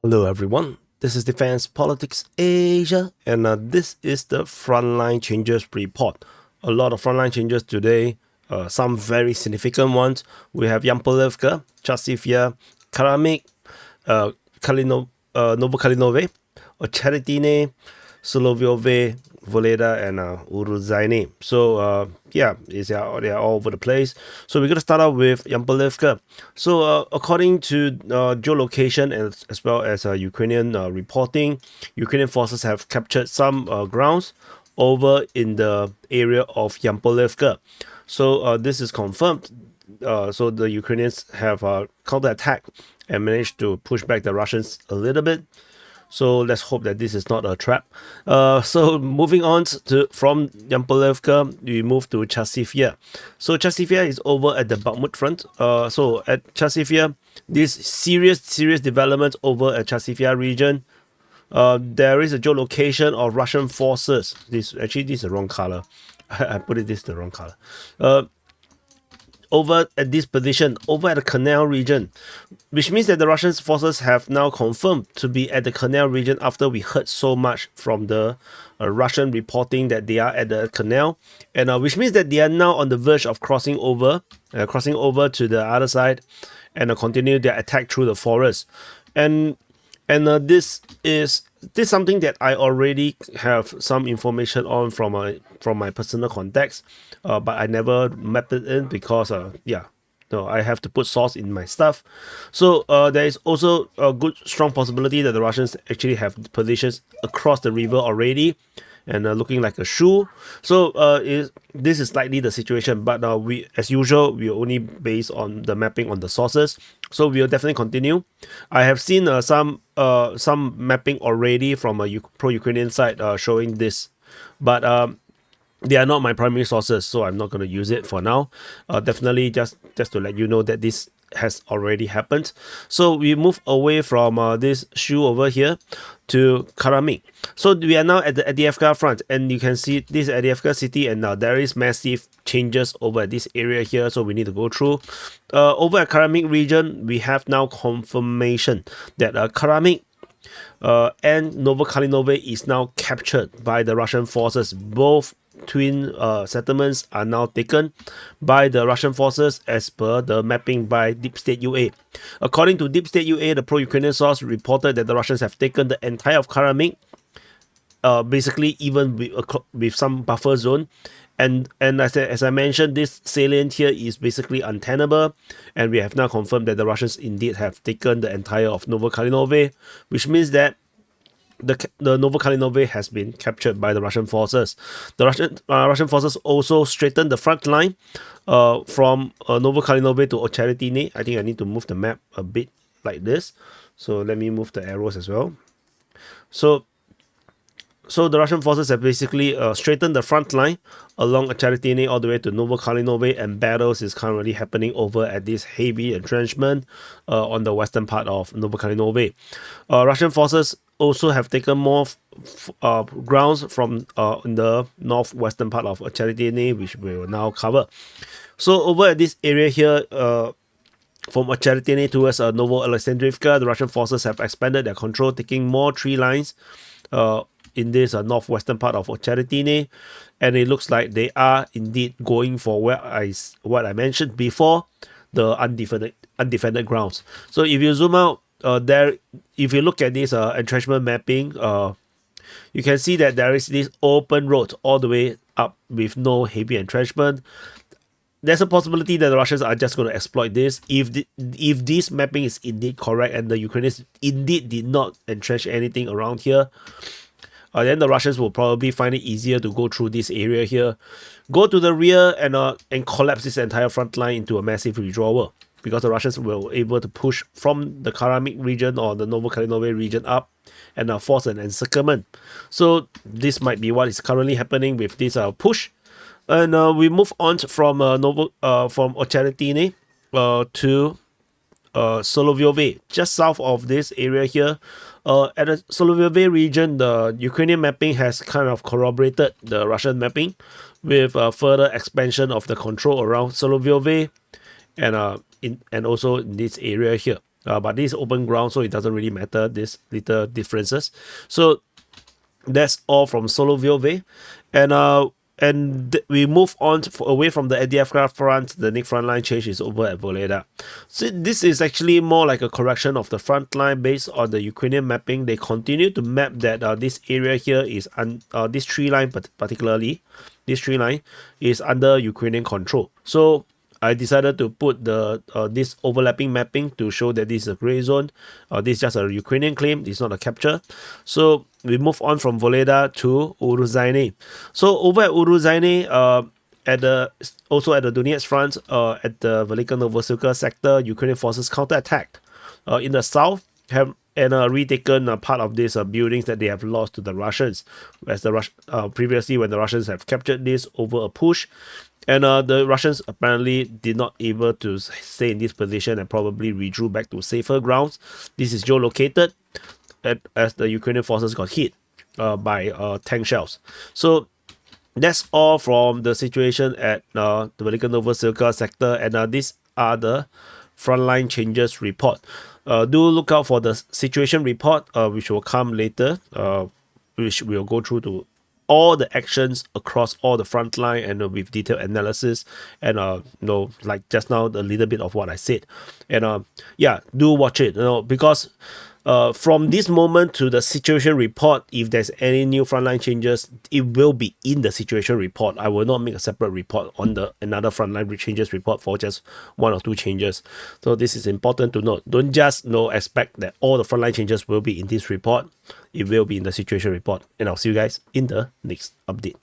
Hello everyone, this is Defense Politics Asia, and this is the Frontline Changes Report. A lot of frontline changes today, some very significant ones. We have Yampolevka, Chasivya, Karamik, Novokalinove, Ocheretine, Solovyove, Voleda, and Urozhaine. So yeah, they are all over the place. So we're going to start out with Yampolevka. So according to geolocation as well as Ukrainian reporting, Ukrainian forces have captured some grounds over in the area of Yampolevka. So this is confirmed. So the Ukrainians have counterattacked and managed to push back the Russians a little bit. So let's hope that this is not a trap. So moving on from Yampolevka, we move to Chasivya. So Chasivya is over at the Bakhmut front. So at Chasivya, this serious developments over at Chasivya region. There is a geolocation of Russian forces. This is the wrong color. I put this the wrong color. Over at this position, over at the canal region, which means that the Russian forces have now confirmed to be at the canal region after we heard so much from the Russian reporting that they are at the canal, and which means that they are now on the verge of crossing over to the other side and continue their attack through the forest. And this is something that I already have some information on from my personal contacts, but I never mapped it in because I have to put source in my stuff. So there is also a good strong possibility that the Russians actually have positions across the river already, and looking like a shoe. So this is likely the situation, but we, as usual, we only based on the mapping on the sources. So we will definitely continue. I have seen some mapping already from a pro-Ukrainian side showing this, but they are not my primary sources, so I'm not going to use it for now. Definitely just to let you know that this has already happened. So we move away from this shoe over here to Karamik. So we are now at the Avdiivka front, and you can see this Avdiivka city, and now there is massive changes over this area here, so we need to go through. Over at Karamik region, we have now confirmation that Karamik and Novokalinove is now captured by the Russian forces. Both twin settlements are now taken by the Russian forces as per the mapping by Deep State UA. According to Deep State UA, the pro-Ukrainian source reported that the Russians have taken the entire of Karamik, basically even with some buffer zone. And as I mentioned, this salient here is basically untenable, and we have now confirmed that the Russians indeed have taken the entire of Novokalinove, which means that the Novokalinove has been captured by the Russian forces. The Russian forces also straightened the front line from Novokalinove to Ocheretine. I think I need to move the map a bit like this. So let me move the arrows as well. So the Russian forces have basically straightened the front line along Ocheretine all the way to Novokalinove, and battles is currently happening over at this heavy entrenchment on the western part of Novokalinove. Russian forces also have taken more grounds from in the northwestern part of Ocheretine, which we will now cover. So over at this area here, from Ocheretine towards Novo Alexandrivka, the Russian forces have expanded their control, taking more tree lines in this northwestern part of Ocheretine, and it looks like they are indeed going for what I mentioned before, the undefended grounds. So if you zoom out, if you look at this entrenchment mapping, you can see that there is this open road all the way up with no heavy entrenchment. There's a possibility that the Russians are just going to exploit this if this mapping is indeed correct and the Ukrainians indeed did not entrench anything around here. Then the Russians will probably find it easier to go through this area here, go to the rear, and collapse this entire front line into a massive withdrawal, because the Russians were able to push from the Karamik region or the Novokalinove region up and force an encirclement. So this might be what is currently happening with this push. And we move on from from Ocheretine to Solovyove, just south of this area here. At the Solovyove region, the Ukrainian mapping has kind of corroborated the Russian mapping with further expansion of the control around Solovyove and also in this area here. but this is open ground, so it doesn't really matter, these little differences. So that's all from Solo Vilve. And we move on away from the Avdiivka front. The next frontline change is over at Veda. So this is actually more like a correction of the front line based on the Ukrainian mapping. They continue to map that this area here is this tree line, particularly this tree line is under Ukrainian control. So I decided to put the this overlapping mapping to show that this is a gray zone. This is just a Ukrainian claim. It's not a capture. So we move on from Voleda to Urozhaine. So over at Urozhaine, also at the Donetsk front, at the Velika Novosilka sector, Ukrainian forces counterattacked. In the south, have retaken part of these buildings that they have lost to the Russians, as the previously when the Russians have captured this over a push. And the Russians apparently did not able to stay in this position and probably withdrew back to safer grounds. This is geolocated as the Ukrainian forces got hit by tank shells. So that's all from the situation at the Velika Novosilka sector, and these are the Frontline Changes Report. Do look out for the situation report, which will come later, which will go through to all the actions across all the front line and with detailed analysis, and like just now, a little bit of what I said. And yeah, do watch it, because from this moment to the situation report, if there's any new frontline changes, it will be in the situation report. I will not make a separate report on another frontline changes report for just 1 or 2 changes. So this is important to note. Don't just expect that all the frontline changes will be in this report. It will be in the situation report. And I'll see you guys in the next update.